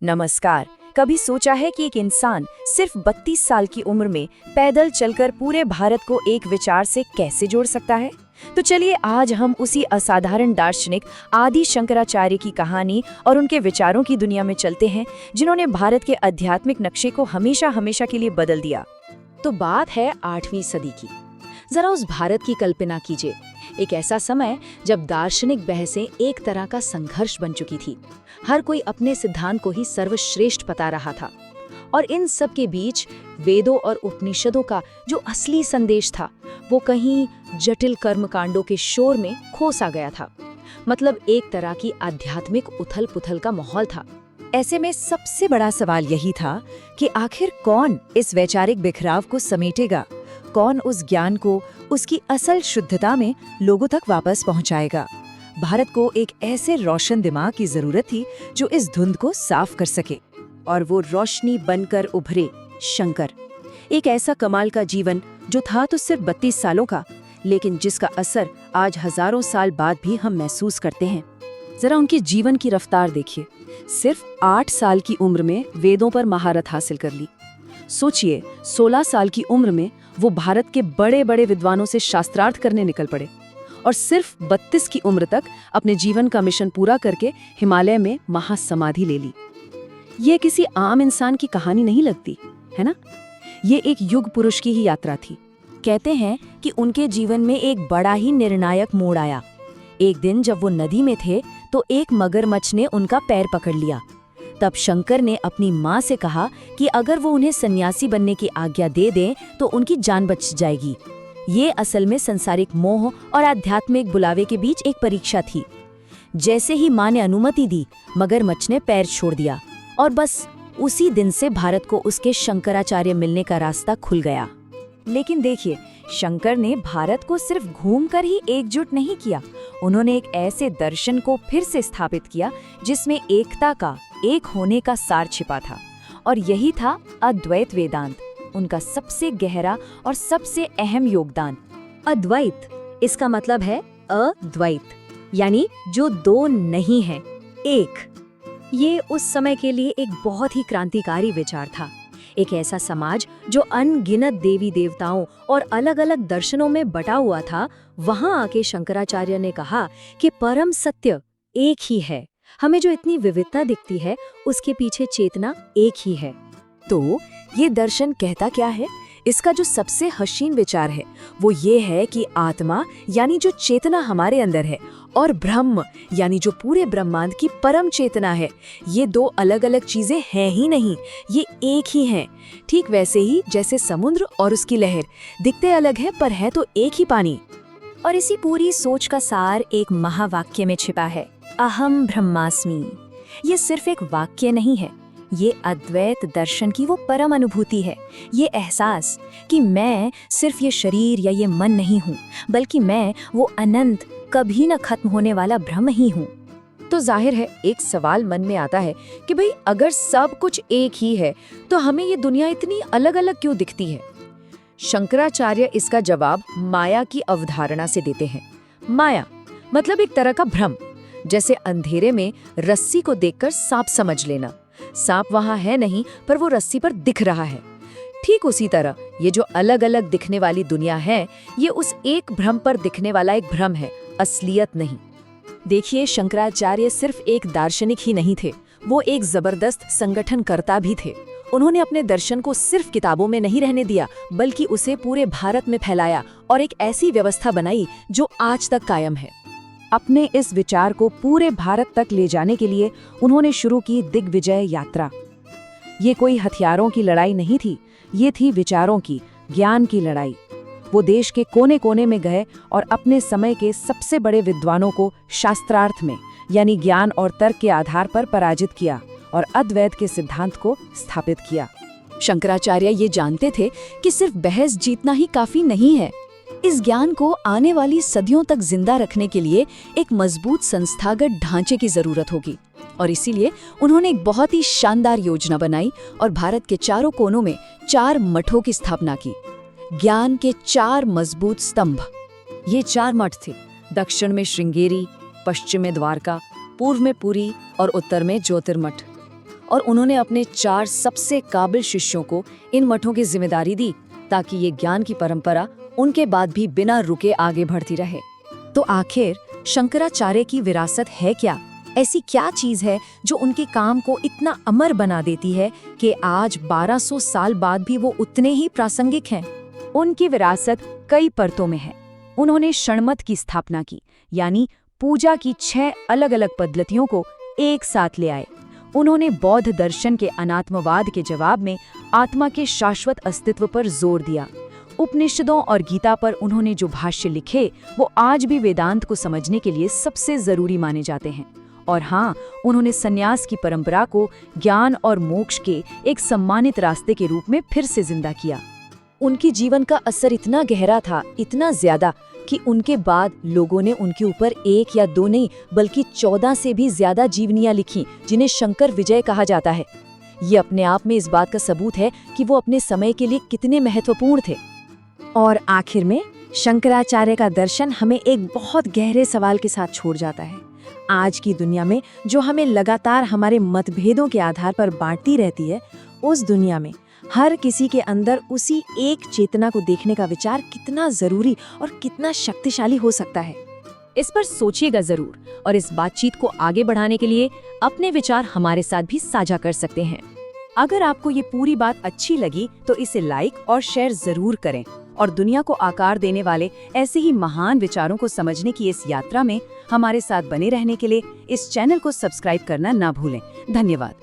नमस्कार। कभी सोचा है कि एक इंसान सिर्फ 32 साल की उम्र में पैदल चलकर पूरे भारत को एक विचार से कैसे जोड़ सकता है? तो चलिए आज हम उसी असाधारण दार्शनिक आदि शंकराचार्य की कहानी और उनके विचारों की दुनिया में चलते हैं, जिन्होंने भारत के आध्यात्मिक नक्शे को हमेशा हमेशा के लिए बदल दिया। तो बात है 8वीं सदी की। जरा उस भारत की कल्पना कीजिए, एक ऐसा समय जब दार्शनिक बहसें एक तरह का संघर्ष बन चुकी थी। हर कोई अपने सिद्धांत को ही सर्वश्रेष्ठ बता रहा था, और इन सब के बीच वेदों और उपनिषदों का जो असली संदेश था वो कहीं जटिल कर्मकांडों के शोर में खो सा गया था। मतलब एक तरह की आध्यात्मिक उथल पुथल का माहौल था। ऐसे में सबसे बड़ा सवाल यही था कि आखिर कौन इस वैचारिक बिखराव को समेटेगा, कौन उस ज्ञान को उसकी असल शुद्धता में लोगों तक वापस पहुंचाएगा। भारत को एक ऐसे रोशन दिमाग की जरूरत थी जो इस धुंध को साफ कर सके, और वो रोशनी बनकर उभरे शंकर। एक ऐसा कमाल का जीवन जो था तो सिर्फ 32 सालों का, लेकिन जिसका असर आज हजारों साल बाद भी हम महसूस करते हैं। जरा उनके जीवन की रफ्तार देखिए। सिर्फ 8 साल की उम्र में वेदों पर महारत हासिल कर ली। सोचिए, 16 साल की उम्र में वो भारत के बड़े बड़े विद्वानों से शास्त्रार्थ करने निकल पड़े, और सिर्फ 32 की उम्र तक अपने जीवन का मिशन पूरा करके हिमालय में महासमाधि ले ली। ये किसी आम इंसान की कहानी नहीं लगती, है ना? ये एक युग पुरुष की ही यात्रा थी। कहते हैं कि उनके जीवन में एक बड़ा ही निर्णायक मोड़ आया। एक दिन जब वो नदी में थे तो एक मगरमच्छ ने उनका पैर पकड़ लिया। तब शंकर ने अपनी माँ से कहा कि अगर वो उन्हें सन्यासी बनने की आज्ञा दे दें तो उनकी जान बच जाएगी। ये असल में संसारिक मोह और आध्यात्मिक बुलावे के बीच एक परीक्षा थी। जैसे ही माँ ने अनुमति दी, मगरमच्छ ने पैर छोड़ दिया, और बस उसी दिन से भारत को उसके शंकराचार्य मिलने का रास्ता खुल गया। लेकिन देखिए, शंकर ने भारत को सिर्फ घूमकर ही एकजुट नहीं किया। उन्होंने एक ऐसे दर्शन को फिर से स्थापित किया जिसमें एकता का, एक होने का सार छिपा था, और यही था अद्वैत वेदांत, उनका सबसे गहरा और सबसे अहम योगदान। अद्वैत, इसका मतलब है अद्वैत, यानी जो दो नहीं है, एक। ये उस समय के लिए एक बहुत ही क्रांतिकारी विचार था। एक ऐसा समाज जो अनगिनत देवी देवताओं और अलग अलग दर्शनों में बटा हुआ था, वहां आके शंकराचार्य ने कहा कि परम सत्य एक ही है। हमें जो इतनी विविधता दिखती है उसके पीछे चेतना एक ही है। तो ये दर्शन कहता क्या है? इसका जो सबसे हसीन विचार है वो ये है कि आत्मा यानी जो चेतना हमारे अंदर है, और ब्रह्म यानी जो पूरे ब्रह्मांड की परम चेतना है, ये दो अलग अलग चीजें हैं ही नहीं, ये एक ही हैं। ठीक वैसे ही जैसे समुद्र और उसकी लहर दिखते अलग है पर है तो एक ही पानी। और इसी पूरी सोच का सार एक महावाक्य में छिपा है, अहम ब्रह्मास्मि। ये सिर्फ एक वाक्य नहीं है, ये अद्वैत दर्शन की वो परम अनुभूति है। ये एहसास कि मैं सिर्फ ये शरीर या ये मन नहीं हूँ, बल्कि मैं वो अनंत, कभी न खत्म होने वाला ब्रह्म ही हूँ। तो जाहिर है एक सवाल मन में आता है कि भाई अगर सब कुछ एक ही है तो हमें ये दुनिया इतनी अलग अलग क्यों दिखती है? शंकराचार्य इसका जवाब माया की अवधारणा से देते हैं। माया मतलब एक तरह का भ्रम, जैसे अंधेरे में रस्सी को देखकर सांप समझ लेना। सांप वहां है नहीं पर वो रस्सी पर दिख रहा है। ठीक उसी तरह ये जो अलग अलग दिखने वाली दुनिया है, ये उस एक भ्रम पर दिखने वाला एक भ्रम है, असलियत नहीं। देखिए, शंकराचार्य सिर्फ एक दार्शनिक ही नहीं थे, वो एक जबरदस्त संगठनकर्ता भी थे। उन्होंने अपने दर्शन को सिर्फ किताबों में नहीं रहने दिया, बल्कि उसे पूरे भारत में फैलाया और एक ऐसी व्यवस्था बनाई जो आज तक कायम है। अपने इस विचार को पूरे भारत तक ले जाने के लिए उन्होंने शुरू की दिग्विजय यात्रा। ये कोई हथियारों की लड़ाई नहीं थी, ये थी विचारों की, ज्ञान की लड़ाई। वो देश के कोने कोने में गए और अपने समय के सबसे बड़े विद्वानों को शास्त्रार्थ में, यानी ज्ञान और तर्क के आधार पर पराजित किया और अद्वैत के सिद्धांत को स्थापित किया। शंकराचार्य ये जानते थे कि सिर्फ बहस जीतना ही काफी नहीं है। इस ज्ञान को आने वाली सदियों तक जिंदा रखने के लिए एक मजबूत संस्थागत ढांचे की जरूरत होगी, और इसीलिए उन्होंने एक बहुत ही शानदार योजना बनाई और भारत के चारों कोनों में 4 मठों की स्थापना की। ज्ञान के 4 मजबूत स्तंभ। ये 4 मठ थे, दक्षिण में श्रृंगेरी, पश्चिम में द्वारका, पूर्व में पुरी और उत्तर में ज्योतिर्मठ। और उन्होंने अपने 4 सबसे काबिल शिष्यों को इन मठों की जिम्मेदारी दी ताकि ये ज्ञान की परंपरा उनके बाद भी बिना रुके आगे बढ़ती रहे। तो आखिर शंकराचार्य की विरासत है क्या? ऐसी क्या चीज है जो उनके काम को इतना अमर बना देती है कि आज 1200 साल बाद भी वो उतने ही प्रासंगिक हैं? उनकी विरासत कई परतों में है। उन्होंने षणमत की स्थापना की, यानी पूजा की 6 अलग-अलग पद्धतियों को एक साथ ले आए। उन्होंने बौद्ध दर्शन के अनात्मवाद के जवाब में आत्मा के शाश्वत अस्तित्व पर जोर दिया। उपनिषदों और गीता पर उन्होंने जो भाष्य लिखे वो आज भी वेदांत को समझने के लिए सबसे जरूरी माने जाते हैं। और हाँ, उन्होंने सन्यास की परंपरा को ज्ञान और मोक्ष के एक सम्मानित रास्ते के रूप में फिर से जिंदा किया। उनकी जीवन का असर इतना गहरा था, इतना ज्यादा, कि उनके बाद लोगों ने उनके ऊपर 1 या 2 नहीं बल्कि 14 से भी ज्यादा जीवनियां लिखी, जिन्हें शंकर विजय कहा जाता है। ये अपने आप में इस बात का सबूत है कि वो अपने समय के लिए कितने महत्वपूर्ण थे। और आखिर में शंकराचार्य का दर्शन हमें एक बहुत गहरे सवाल के साथ छोड़ जाता है। आज की दुनिया में जो हमें लगातार हमारे मतभेदों के आधार पर बांटती रहती है, उस दुनिया में हर किसी के अंदर उसी एक चेतना को देखने का विचार कितना जरूरी और कितना शक्तिशाली हो सकता है। इस पर सोचिएगा जरूर और इस बातचीत को आगे बढ़ाने के लिए अपने विचार हमारे साथ भी साझा कर सकते हैं। अगर आपको ये पूरी बात अच्छी लगी तो इसे लाइक और शेयर जरूर करें और दुनिया को आकार देने वाले ऐसे ही महान विचारों को समझने की इस यात्रा में हमारे साथ बने रहने के लिए इस चैनल को सब्सक्राइब करना ना भूलें। धन्यवाद।